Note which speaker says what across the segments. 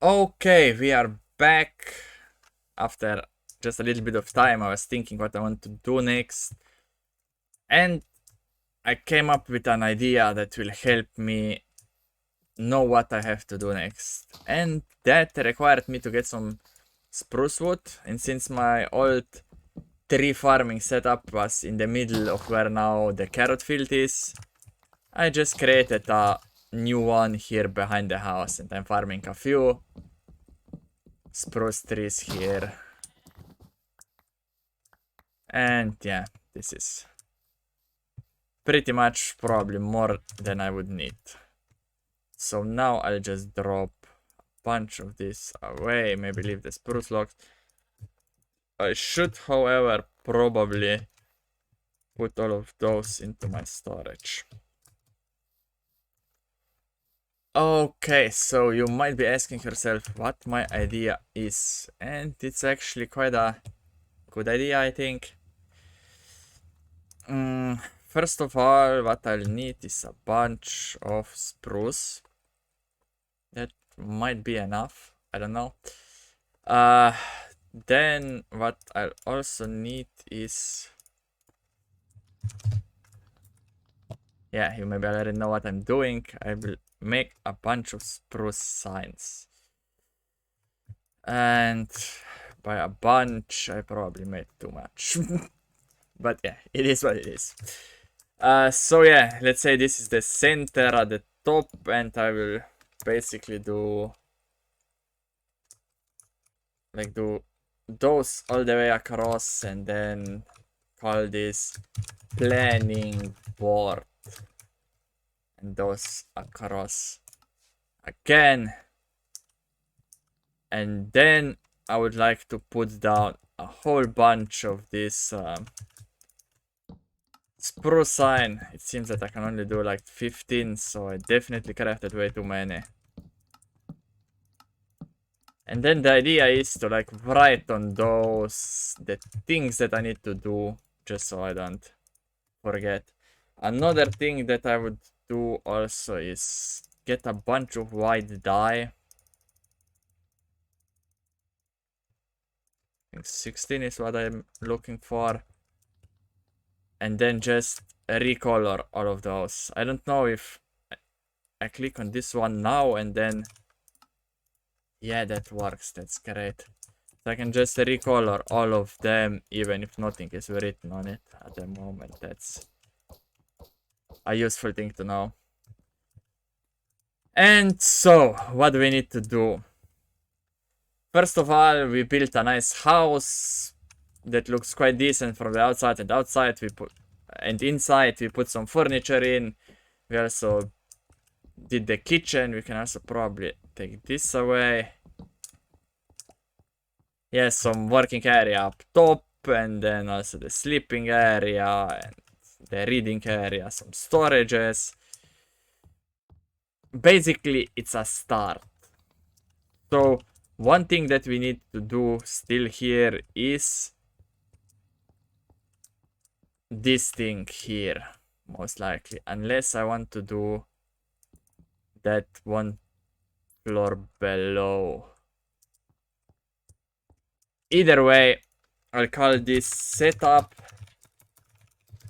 Speaker 1: Okay, we are back after just a little bit of time. I was thinking what I want to do next, and I came up with an idea that will help me know what I have to do next. And that required me to get some spruce wood, and since my old tree farming setup was in the middle of where now the carrot field is, I just created a new one here behind the house, and I'm farming a few spruce trees here. And yeah, this is pretty much probably more than I would need. So now I'll just drop a bunch of this away, maybe leave the spruce logs. I should, however, probably put all of those into my storage. Okay, so you might be asking yourself what my idea is, and it's actually quite a good idea, I think. First of all, what I'll need is a bunch of spruce. That might be enough. I don't know. Then what I'll also need is... Yeah, you maybe already know what I'm doing. I will make a bunch of spruce signs. And by a bunch, I probably made too much. But yeah, it is what it is. So yeah, let's say this is the center at the top, and I will basically do those all the way across, and then call this planning board, and those across again. And then I would like to put down a whole bunch of this spruce sign. It seems that I can only do like 15, so I definitely crafted way too many. And then the idea is to like write on those the things that I need to do, just so I don't forget. Another thing that I would do also is get a bunch of white dye. I think 16 is what I'm looking for. And then just recolor all of those. I don't know if I click on this one now and then... Yeah, that works. That's great. So I can just recolor all of them, even if nothing is written on it at the moment. That's a useful thing to know. And so, what do we need to do? First of all, we built a nice house that looks quite decent from the outside, and outside we put... And inside we put some furniture in. We also did the kitchen. We can also probably take this away. Yes, some working area up top, and then also the sleeping area and the reading area, some storages. Basically, it's a start. So one thing that we need to do still here is this thing here, most likely, unless I want to do that one floor below. Either way, I'll call this setup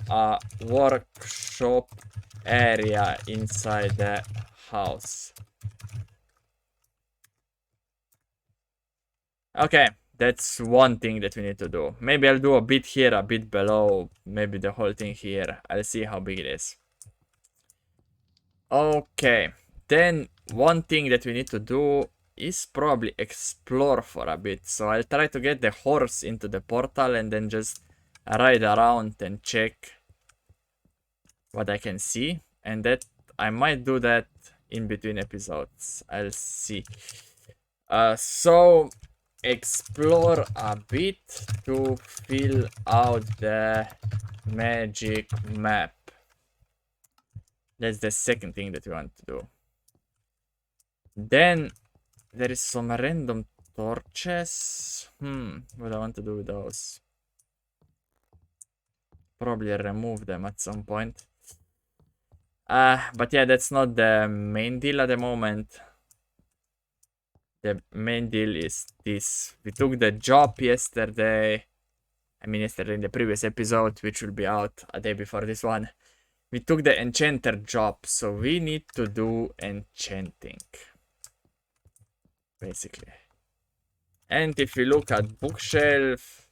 Speaker 1: a workshop area inside the house. Okay, that's one thing that we need to do. Maybe I'll do a bit here, a bit below, maybe the whole thing here. I'll see how big it is. Okay, then one thing that we need to do is probably explore for a bit. So I'll try to get the horse into the portal and then just ride around and check what I can see. And that I might do that in between episodes. I'll see. So explore a bit to fill out the magic map. That's the second thing that we want to do. Then there is some random torches. What I want to do with those? Probably remove them at some point. But yeah, that's not the main deal at the moment. the main deal is this. We took the job yesterday. I mean yesterday in the previous episode, which will be out a day before this one. We took the enchanter job, so we need to do enchanting. Basically. And if we look at bookshelf,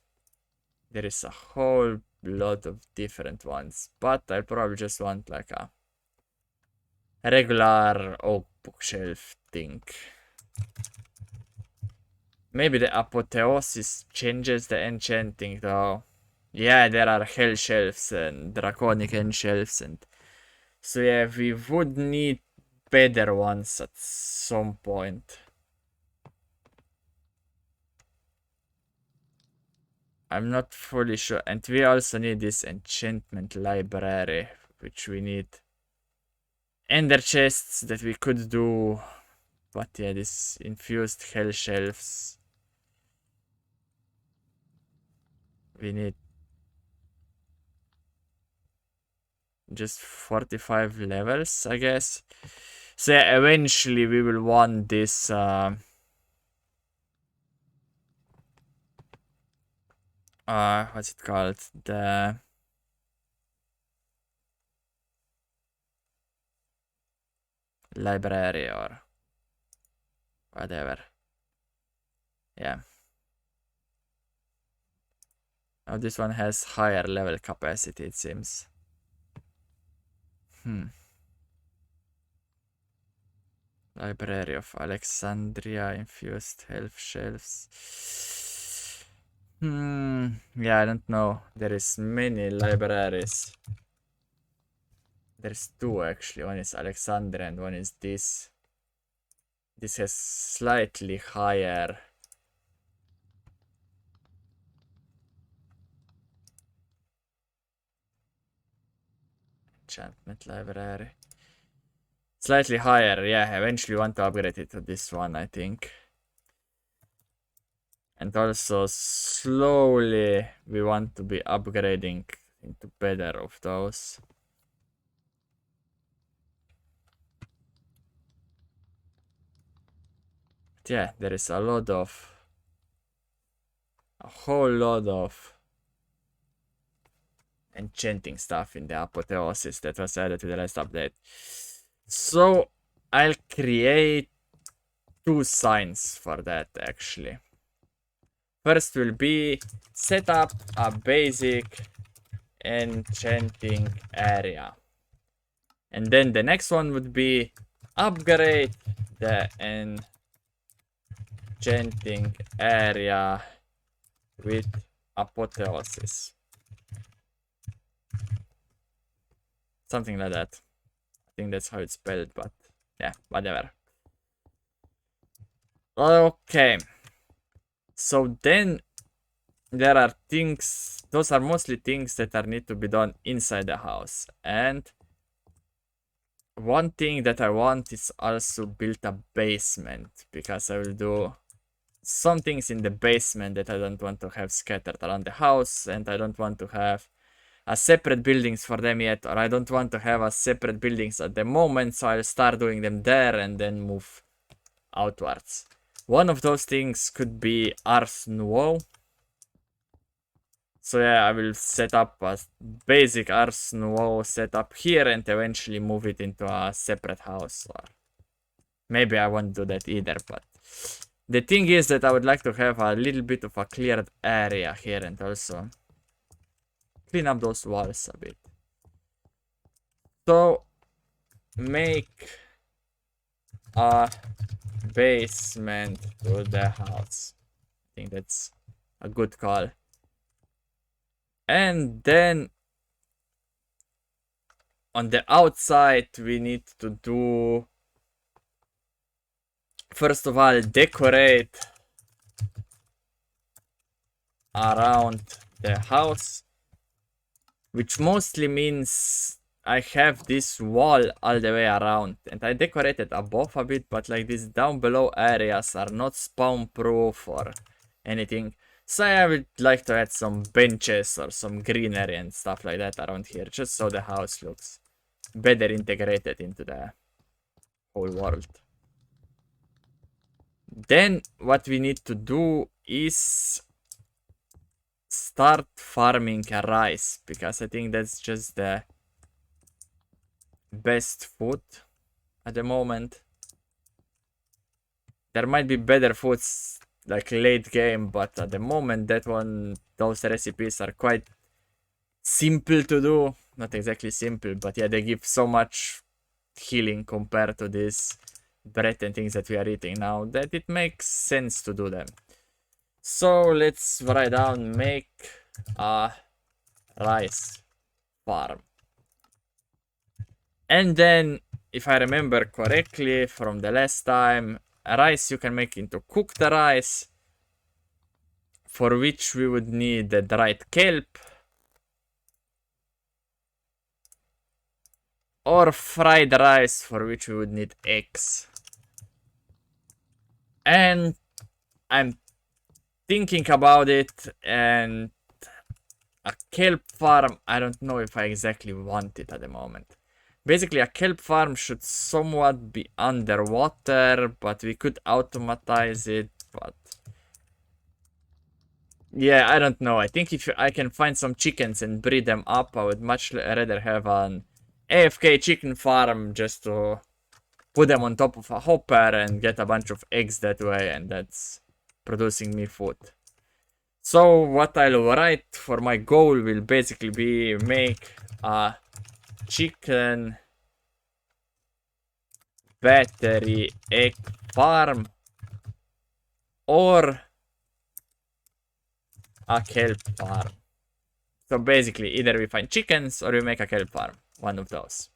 Speaker 1: there is a whole lot of different ones. But I probably just want like a regular oak bookshelf thing. Maybe the apotheosis changes the enchanting though. Yeah, there are hell shelves and draconic end shelves, and so yeah, we would need better ones at some point. I'm not fully sure, and we also need this enchantment library, which we need ender chests that we could do, but yeah, this infused hell shelves. We need just 45 levels, I guess. So yeah, eventually we will want this what's it called? The library or whatever. Yeah. Now this one has higher level capacity, it seems. Library of Alexandria, infused health shelves. Yeah, I don't know. There is many libraries. There's two actually. One is Alexandria and one is this. This has slightly higher. Enchantment library. Slightly higher, yeah. Eventually want to upgrade it to this one, I think. And also slowly we want to be upgrading into better of those. But yeah, there is a whole lot of enchanting stuff in the apotheosis that was added to the last update. So I'll create two signs for that actually. First will be set up a basic enchanting area. And then the next one would be upgrade the enchanting area with apotheosis. Something like that. I think that's how it's spelled, but yeah, whatever. Okay. So then there are things, those are mostly things that are need to be done inside the house. And one thing that I want is also build a basement, because I will do some things in the basement that I don't want to have scattered around the house, and I don't want to have a separate buildings for them yet, or I don't want to have a separate buildings at the moment, so I'll start doing them there and then move outwards. One of those things could be Ars Nouveau. So yeah, I will set up a basic Ars Nouveau setup here and eventually move it into a separate house. Or maybe I won't do that either, but the thing is that I would like to have a little bit of a cleared area here and also clean up those walls a bit. So make a basement to the house. I think that's a good call. And then on the outside we need to do, first of all, decorate around the house, which mostly means I have this wall all the way around, and I decorated above a bit, but like these down below areas are not spawn proof or anything. So I would like to add some benches or some greenery and stuff like that around here, just so the house looks better integrated into the whole world. Then what we need to do is start farming rice, because I think that's just the best food at the moment. There might be better foods like late game, but at the moment those recipes are quite simple to do. Not exactly simple, but yeah, they give so much healing compared to this bread and things that we are eating now that it makes sense to do them. So let's write down make a rice farm. And then, if I remember correctly from the last time, rice you can make into cooked rice, for which we would need the dried kelp, or fried rice, for which we would need eggs. And I'm thinking about it, and a kelp farm, I don't know if I exactly want it at the moment. Basically, a kelp farm should somewhat be underwater, but we could automatize it, but yeah, I don't know. I think if I can find some chickens and breed them up, I would much rather have an AFK chicken farm just to put them on top of a hopper and get a bunch of eggs that way, and that's producing me food. So what I'll write for my goal will basically be make a chicken battery egg farm or a kelp farm. So basically, either we find chickens or we make a kelp farm. One of those.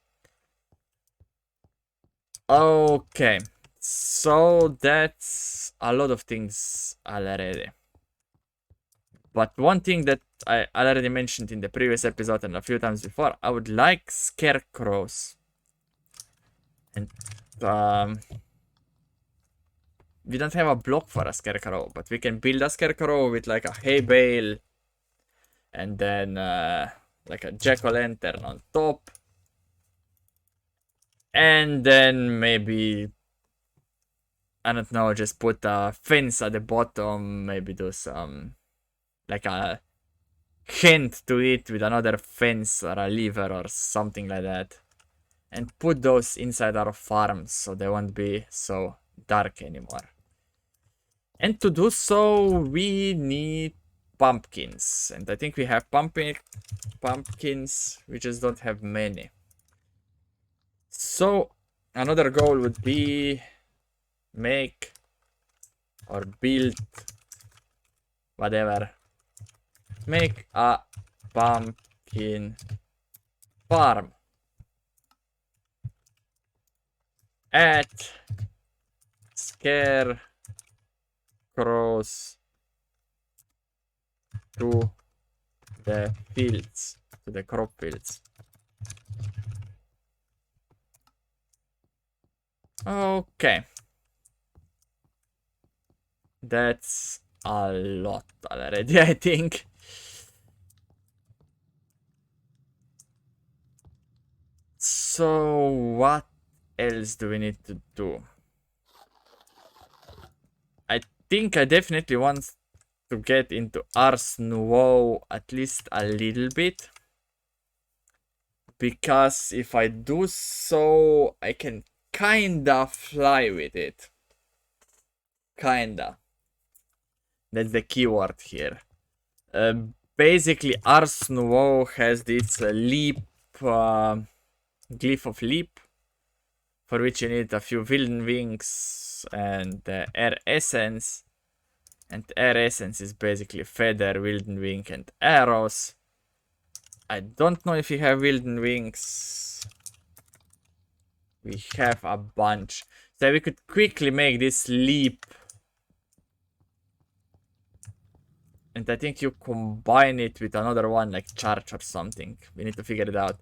Speaker 1: Okay. So that's a lot of things already. But one thing that I already mentioned in the previous episode and a few times before, I would like scarecrows. And we don't have a block for a scarecrow, but we can build a scarecrow with like a hay bale and then like a jack-o'-lantern on top. And then maybe, I don't know, just put a fence at the bottom, maybe do some, like a hint to it with another fence or a lever or something like that. And put those inside our farms so they won't be so dark anymore. And to do so, we need pumpkins. And I think we have pumpkins, we just don't have many. So, another goal would be make or build whatever. Make a pumpkin farm. Add scarecrows to the fields, to the crop fields. Okay. That's a lot already, I think. So what else do we need to do? I think I definitely want to get into Ars Nouveau at least a little bit. Because if I do so, I can kinda fly with it. Kinda. That's the keyword here. Basically, Ars Nouveau has this leap, glyph of leap, for which you need a few Wilden Wings and Air Essence. And Air Essence is basically Feather, Wilden Wing, and Arrows. I don't know if we have Wilden Wings. We have a bunch. So we could quickly make this leap. And I think you combine it with another one, like Charge or something. We need to figure it out.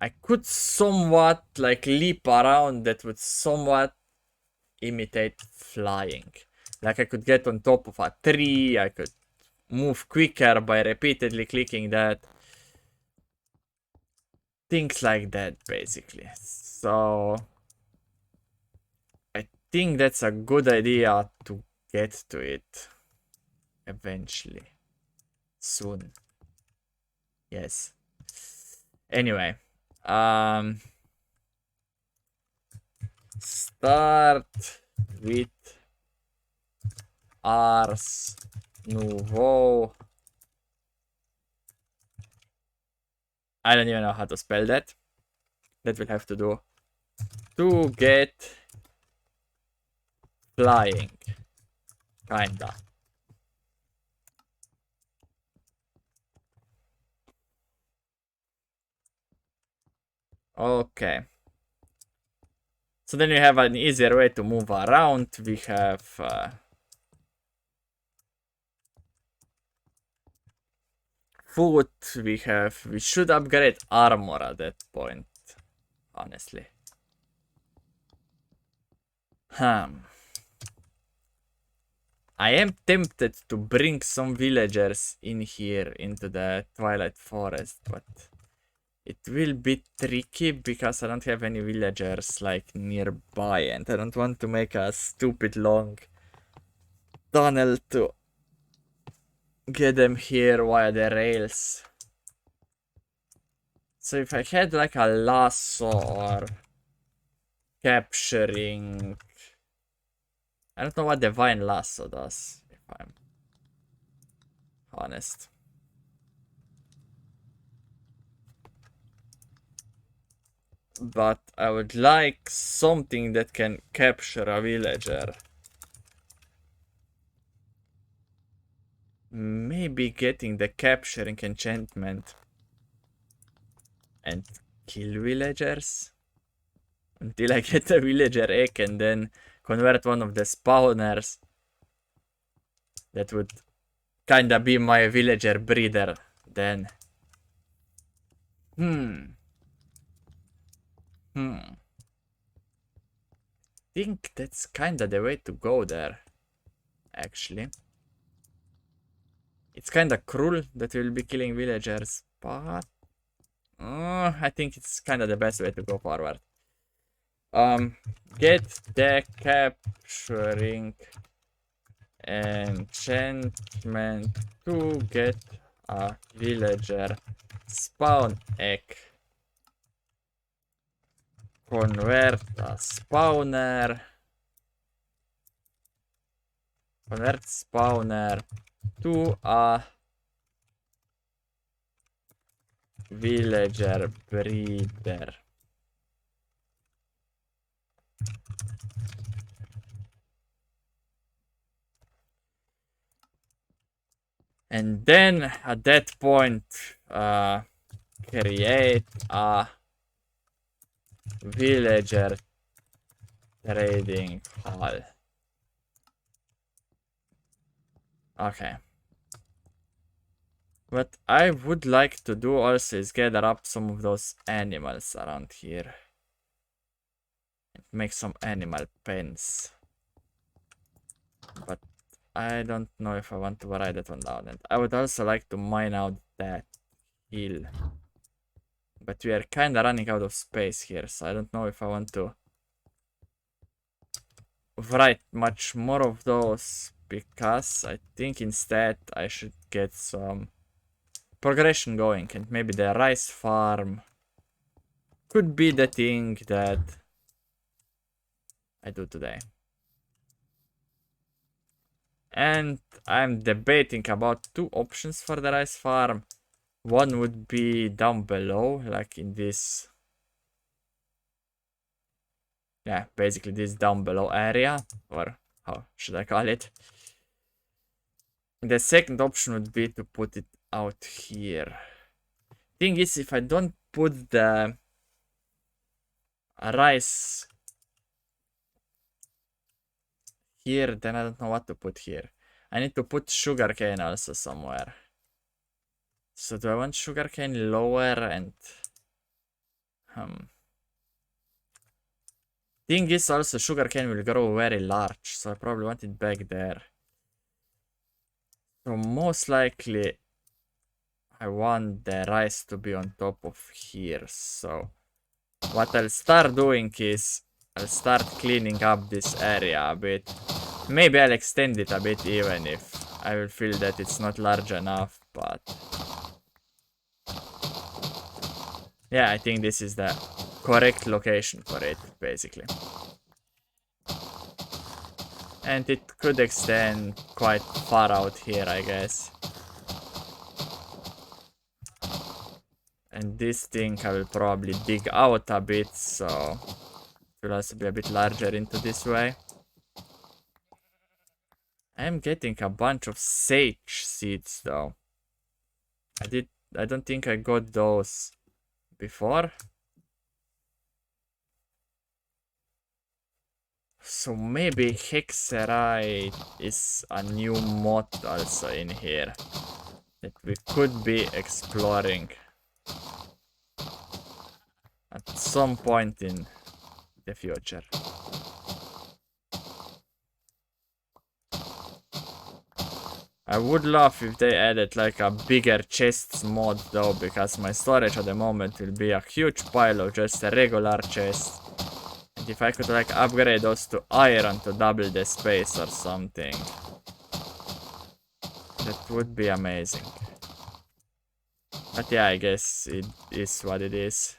Speaker 1: I could somewhat, like, leap around that would somewhat imitate flying. Like, I could get on top of a tree, I could move quicker by repeatedly clicking that. Things like that, basically. So I think that's a good idea to get to it eventually. Soon. Yes. Anyway. Start with Ars Nouveau. I don't even know how to spell that. That we'll have to do. To get flying. Kinda. Okay. So then you have an easier way to move around. We have food. We should upgrade armor at that point. Honestly. I am tempted to bring some villagers in here into the Twilight Forest, but it will be tricky because I don't have any villagers like nearby, and I don't want to make a stupid long tunnel to get them here via the rails. So if I had like a lasso or capturing, I don't know what Divine Lasso does, if I'm honest. But I would like something that can capture a villager. Maybe getting the capturing enchantment and kill villagers until I get a villager egg and then convert one of the spawners. That would kinda be my villager breeder then. Think that's kinda the way to go there, actually. It's kinda cruel that we'll be killing villagers, but I think it's kinda the best way to go forward. Get the capturing enchantment to get a villager spawn egg. Convert a spawner. Convert spawner to a villager breeder. And then at that point, create a villager trading hall. Okay. What I would like to do also is gather up some of those animals around here. And make some animal pens. But I don't know if I want to write that one down. And I would also like to mine out that hill. But we are kinda running out of space here, so I don't know if I want to write much more of those, because I think instead I should get some progression going, and maybe the rice farm could be the thing that I do today. And I'm debating about two options for the rice farm. One would be down below, like in this, yeah, basically this down below area, or how should I call it? The second option would be to put it out here. Thing is, if I don't put the rice here, then I don't know what to put here. I need to put sugarcane also somewhere. So do I want sugarcane lower and thing is also sugarcane will grow very large, so I probably want it back there. So most likely I want the rice to be on top of here. So what I'll start doing is I'll start cleaning up this area a bit. Maybe I'll extend it a bit even if I will feel that it's not large enough, but... yeah, I think this is the correct location for it, basically. And it could extend quite far out here, I guess. And this thing I will probably dig out a bit, so it will also be a bit larger into this way. I am getting a bunch of sage seeds though. I don't think I got those before. So maybe Hexerite is a new mod also in here that we could be exploring at some point in the future. I would love if they added like a bigger chests mod though, because my storage at the moment will be a huge pile of just a regular chest. And if I could like upgrade those to iron to double the space or something, that would be amazing. But yeah, I guess it is what it is.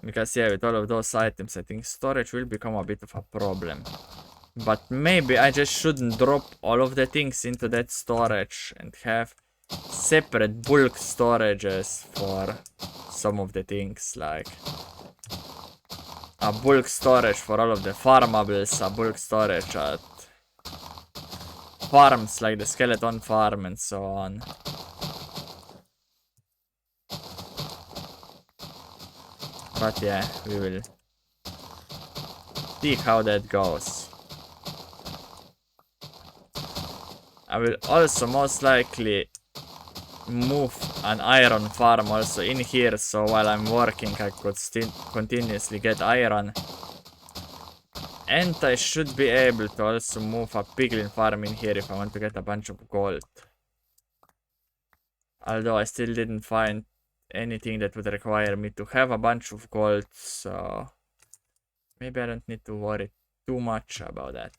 Speaker 1: Because yeah, with all of those items, I think storage will become a bit of a problem. But maybe I just shouldn't drop all of the things into that storage and have separate bulk storages for some of the things, like a bulk storage for all of the farmables, a bulk storage at farms like the skeleton farm and so on. But yeah, we will see how that goes. I will also most likely move an iron farm also in here, so while I'm working I could still continuously get iron. And I should be able to also move a piglin farm in here if I want to get a bunch of gold. Although I still didn't find anything that would require me to have a bunch of gold, so maybe I don't need to worry too much about that.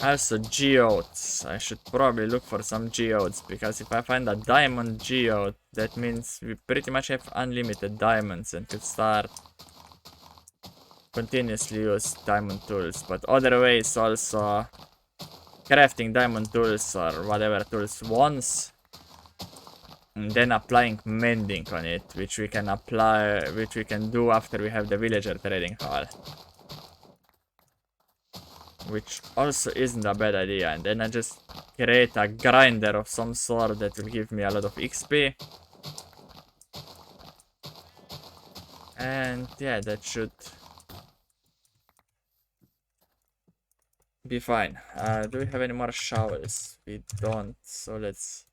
Speaker 1: Also geodes, I should probably look for some geodes, because if I find a diamond geode, that means we pretty much have unlimited diamonds and could start continuously use diamond tools. But other ways also, crafting diamond tools or whatever tools once, and then applying mending on it, which we can do after we have the villager trading hall. Which also isn't a bad idea, and then I just create a grinder of some sort that will give me a lot of XP. And yeah, that should be fine. Do we have any more shovels? We don't, so let's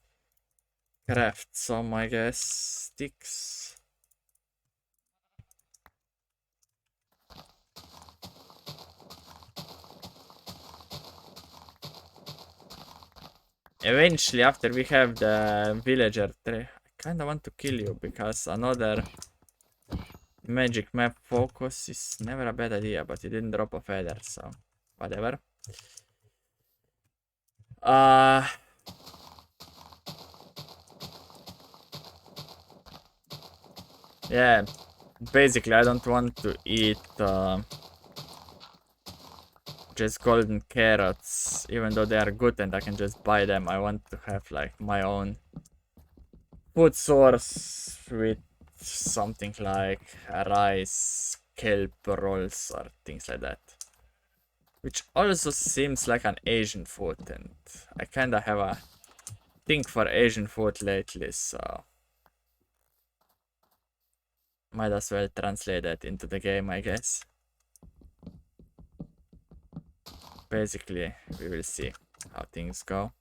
Speaker 1: craft some, I guess. Sticks. Eventually, after we have the villager tree, I kinda want to kill you, because another magic map focus is never a bad idea, but you didn't drop a feather, so whatever. Yeah, basically I don't want to eat just golden carrots, even though they are good and I can just buy them. I want to have like my own food source with something like rice, kelp rolls or things like that. Which also seems like an Asian food, and I kinda have a thing for Asian food lately, so might as well translate that into the game, I guess. basically we will see how things go.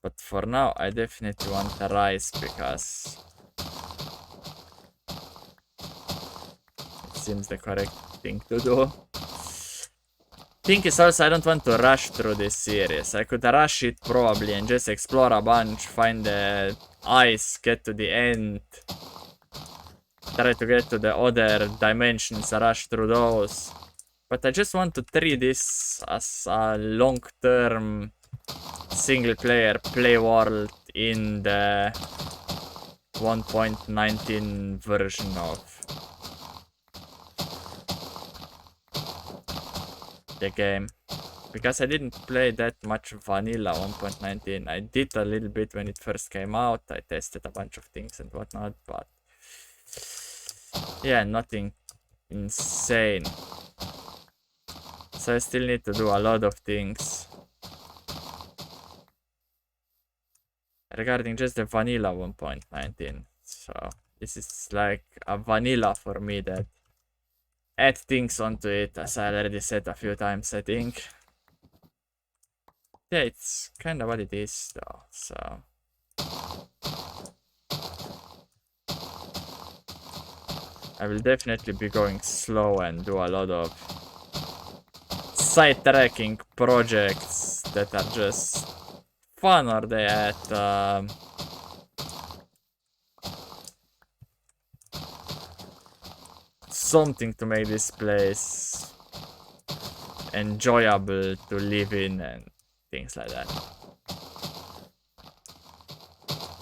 Speaker 1: But for now, I definitely want the rice because it seems the correct thing to do. Thing is also, I don't want to rush through this series. I could rush it probably and just explore a bunch, find the ice, get to the end, try to get to the other dimensions, rush through those. But I just want to treat this as a long-term single-player play world in the 1.19 version of the game. Because I didn't play that much vanilla 1.19. I did a little bit when it first came out. I tested a bunch of things and whatnot, but yeah, nothing insane. So I still need to do a lot of things regarding just the vanilla 1.19. So this is like a vanilla for me that add things onto it, as I already said a few times, I think. Yeah, it's kind of what it is though, so I will definitely be going slow and do a lot of side tracking projects that are just fun, or they add something to make this place enjoyable to live in and things like that.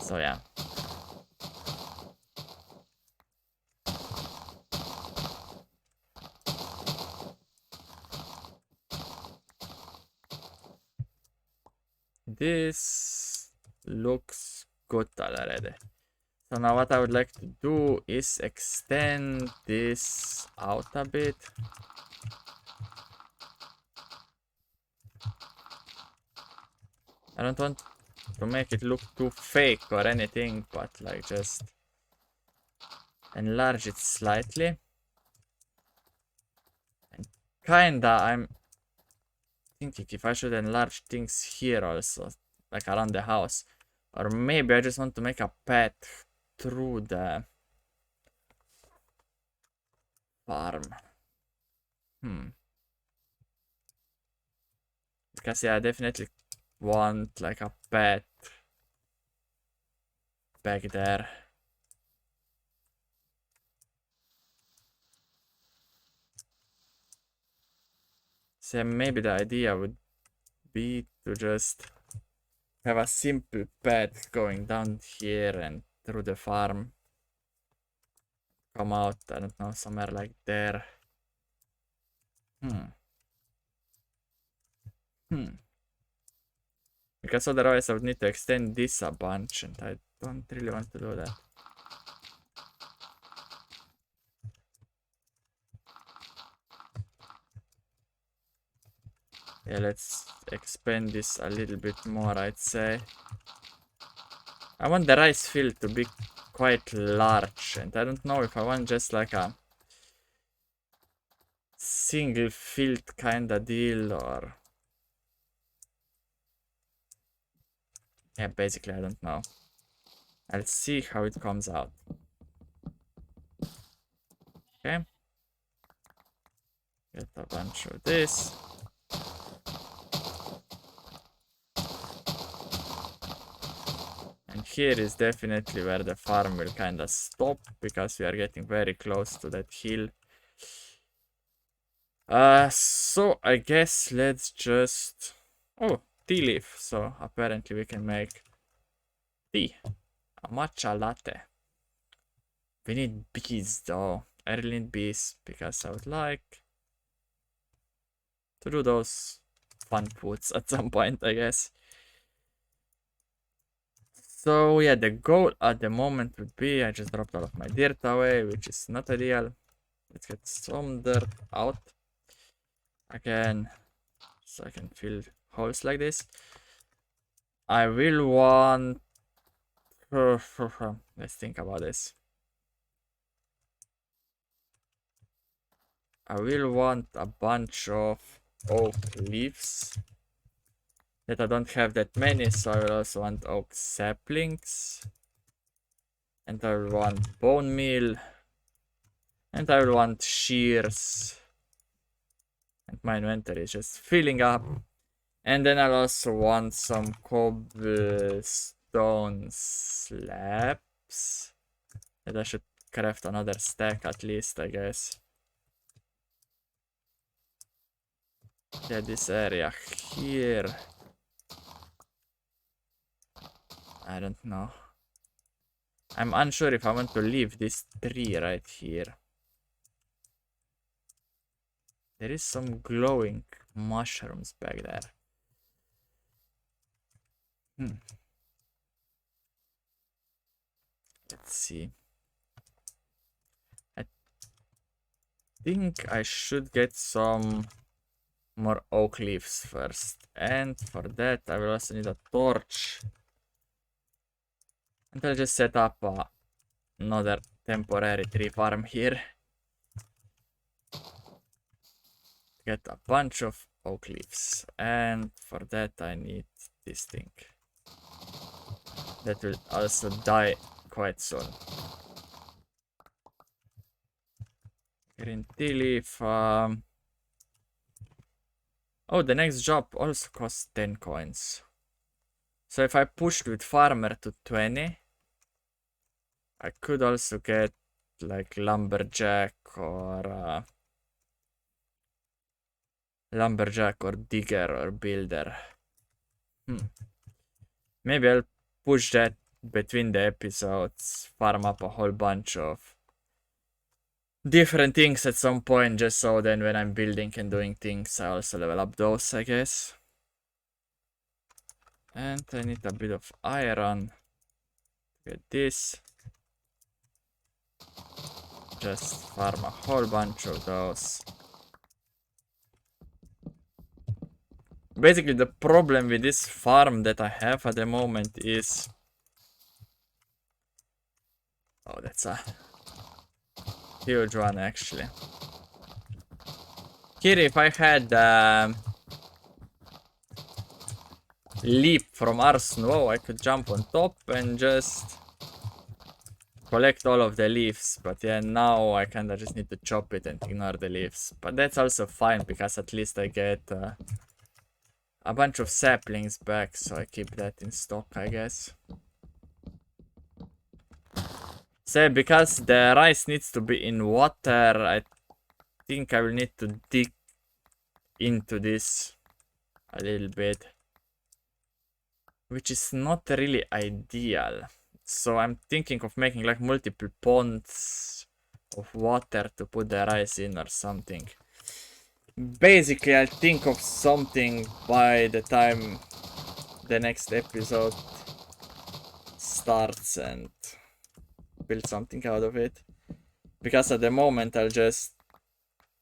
Speaker 1: So yeah. This looks good already. So now what I would like to do is extend this out a bit. I don't want to make it look too fake or anything, but like just enlarge it slightly. And kinda I'm thinking if I should enlarge things here also, like around the house. Or maybe I just want to make a path through the farm. Because yeah, I definitely want like a path back there. So maybe the idea would be to just have a simple path going down here and through the farm. Come out, I don't know, somewhere like there. Because otherwise I would need to extend this a bunch, and I don't really want to do that. Yeah, let's expand this a little bit more, I'd say. I want the rice field to be quite large, and I don't know if I want just like a single field kinda deal, or yeah, basically I don't know. I'll see how it comes out. Okay. Get a bunch of this. And here is definitely where the farm will kinda stop, because we are getting very close to that hill. So I guess let's just... Oh, tea leaf. So apparently we can make tea. A matcha latte. We need bees though. I really need bees because I would like to do those fun foods at some point, I guess. So yeah, the goal at the moment would be, I just dropped all of my dirt away, which is not ideal. Let's get some dirt out again, so I can fill holes like this. I will want... Let's think about this. I will want a bunch of oak leaves. That I don't have that many, so I will also want oak saplings. And I will want bone meal. And I will want shears. And my inventory is just filling up. And then I'll also want some cobblestone slabs. And I should craft another stack at least, I guess. Yeah, this area here. I don't know. I'm unsure if I want to leave this tree right here. There is some glowing mushrooms back there. Let's see. I think I should get some more oak leaves first. And for that, I will also need a torch. And I'll just set up another temporary tree farm here. Get a bunch of oak leaves. And for that, I need this thing. That will also die quite soon. Green tea leaf. Oh, the next job also costs 10 coins. So if I pushed with farmer to 20, I could also get like lumberjack or digger or builder. Maybe I'll push that between the episodes, farm up a whole bunch of different things at some point, just so then when I'm building and doing things, I also level up those, I guess. And I need a bit of iron. Get this. Just farm a whole bunch of those. Basically, the problem with this farm that I have at the moment is... Oh, that's a huge one, actually. Here, if I had leap from Ars Nouveau, I could jump on top and just collect all of the leaves. But yeah, now I kinda just need to chop it and ignore the leaves. But that's also fine, because at least I get a bunch of saplings back, so I keep that in stock, I guess. So because the rice needs to be in water, I think I will need to dig into this a little bit, which is not really ideal. So I'm thinking of making like multiple ponds of water to put the rice in or something. Basically, I'll think of something by the time the next episode starts and build something out of it. Because at the moment, I'll just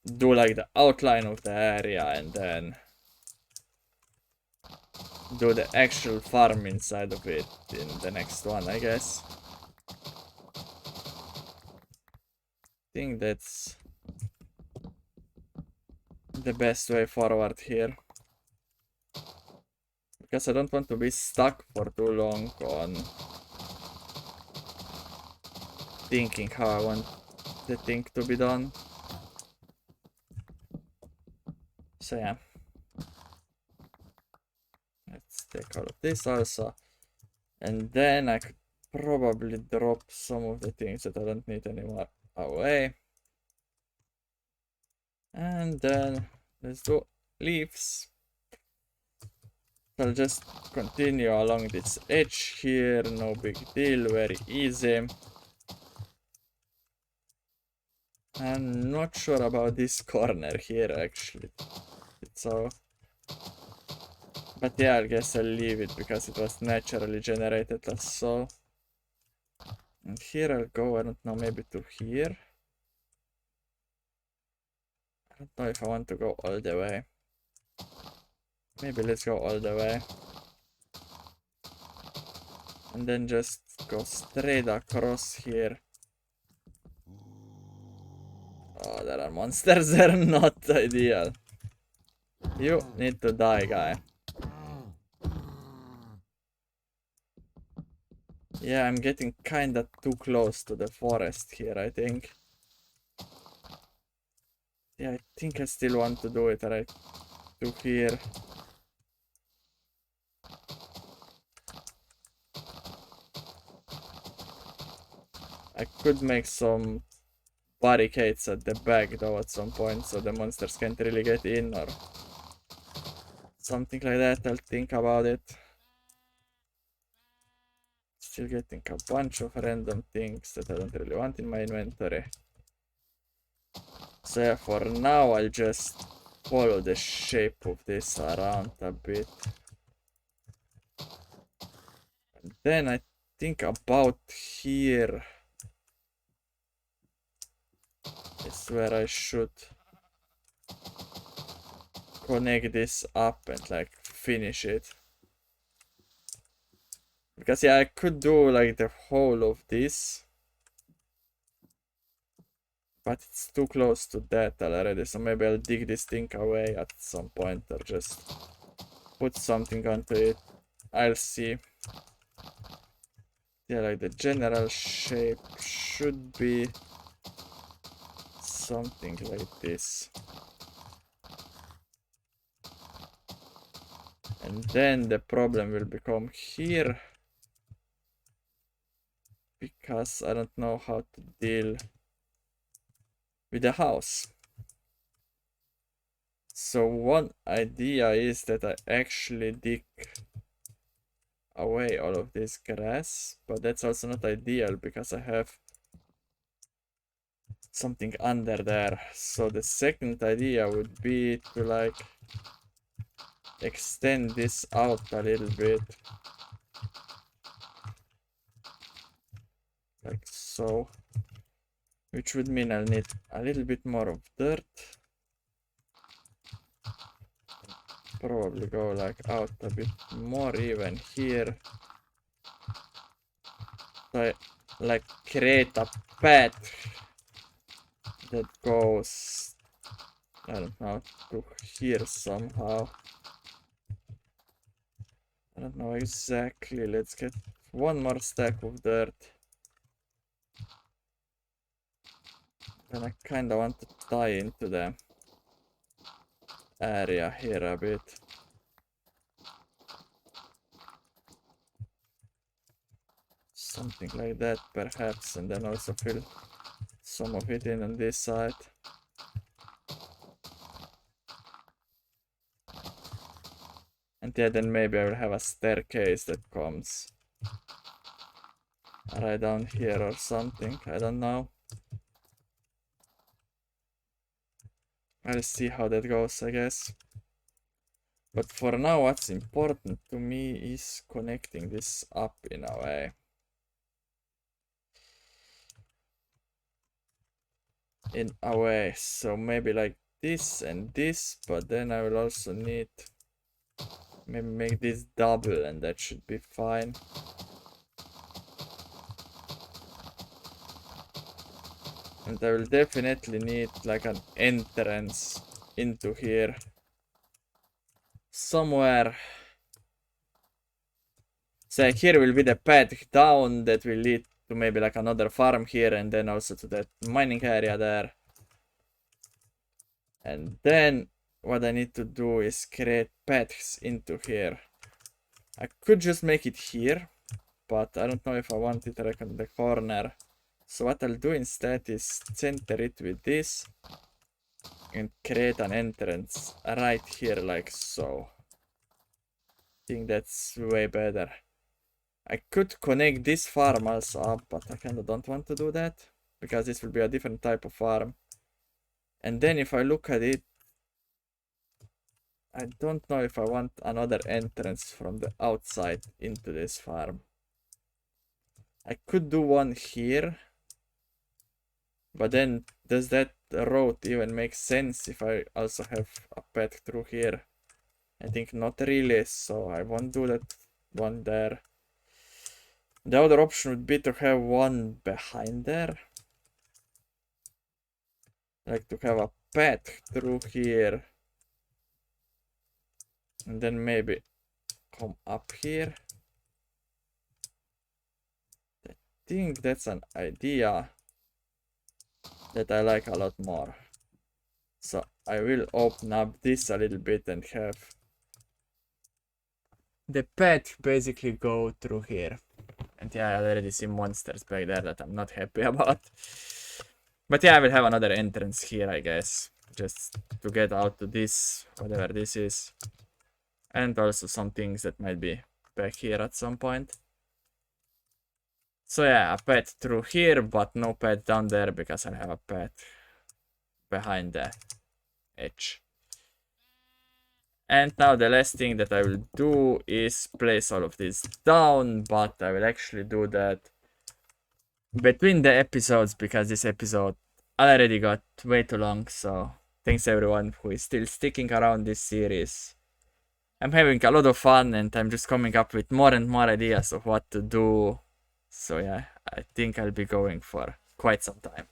Speaker 1: do like the outline of the area and then do the actual farm inside of it in the next one, I guess. I think that's the best way forward here. Because I don't want to be stuck for too long on thinking how I want the thing to be done. So yeah. Let's take all of this also. And then I could probably drop some of the things that I don't need anymore away. And then let's do leaves. I'll just continue along this edge here, no big deal, very easy. I'm not sure about this corner here actually. So, but yeah, I guess I'll leave it because it was naturally generated as so. And here I'll go, I don't know, maybe to here. I don't know if I want to go all the way. Maybe let's go all the way. And then just go straight across here. Oh, there are monsters, they're not ideal. You need to die, guy. Yeah, I'm getting kinda too close to the forest here, I think. Yeah, I think I still want to do it right to here. I could make some barricades at the back though at some point so the monsters can't really get in or something like that. I'll think about it. Still getting a bunch of random things that I don't really want in my inventory. So yeah, for now I'll just follow the shape of this around a bit. And then I think about here is where I should connect this up and like finish it. Because yeah, I could do like the whole of this. But it's too close to that already, so maybe I'll dig this thing away at some point or just put something onto it. I'll see. Yeah, like the general shape should be something like this. And then the problem will become here, because I don't know how to deal with the house. So one idea is that I actually dig away all of this grass, but that's also not ideal because I have something under there. So the second idea would be to like extend this out a little bit, like so, which would mean I'll need a little bit more of dirt. Probably go like out a bit more even here. So I like create a path that goes, I don't know, to here somehow. I don't know exactly. Let's get one more stack of dirt. And I kinda want to tie into the area here a bit. Something like that perhaps, and then also fill some of it in on this side. And yeah, then maybe I will have a staircase that comes right down here or something, I don't know. I'll see how that goes, I guess. But for now, what's important to me is connecting this up in a way. So maybe like this and this, but then I will also need maybe make this double and that should be fine. And I will definitely need like an entrance into here somewhere. So here will be the path down that will lead to maybe like another farm here and then also to that mining area there. And then what I need to do is create paths into here. I could just make it here, but I don't know if I want it like on the corner. So what I'll do instead is center it with this and create an entrance right here like so. I think that's way better. I could connect this farm also up, but I kinda don't want to do that because this will be a different type of farm. And then if I look at it, I don't know if I want another entrance from the outside into this farm. I could do one here, but then does that road even make sense if I also have a path through here? I think not really, so I won't do that one there. The other option would be to have one behind there. Like to have a path through here. And then maybe come up here. I think that's an idea that I like a lot more. So I will open up this a little bit and have the path basically go through here. And yeah, I already see monsters back there that I'm not happy about. But yeah, I will have another entrance here, I guess. Just to get out to this, whatever this is. And also some things that might be back here at some point. So yeah, a path through here, but no path down there because I have a path behind the edge. And now the last thing that I will do is place all of this down, but I will actually do that between the episodes because this episode already got way too long. So thanks everyone who is still sticking around this series. I'm having a lot of fun and I'm just coming up with more and more ideas of what to do. So yeah, I think I'll be going for quite some time.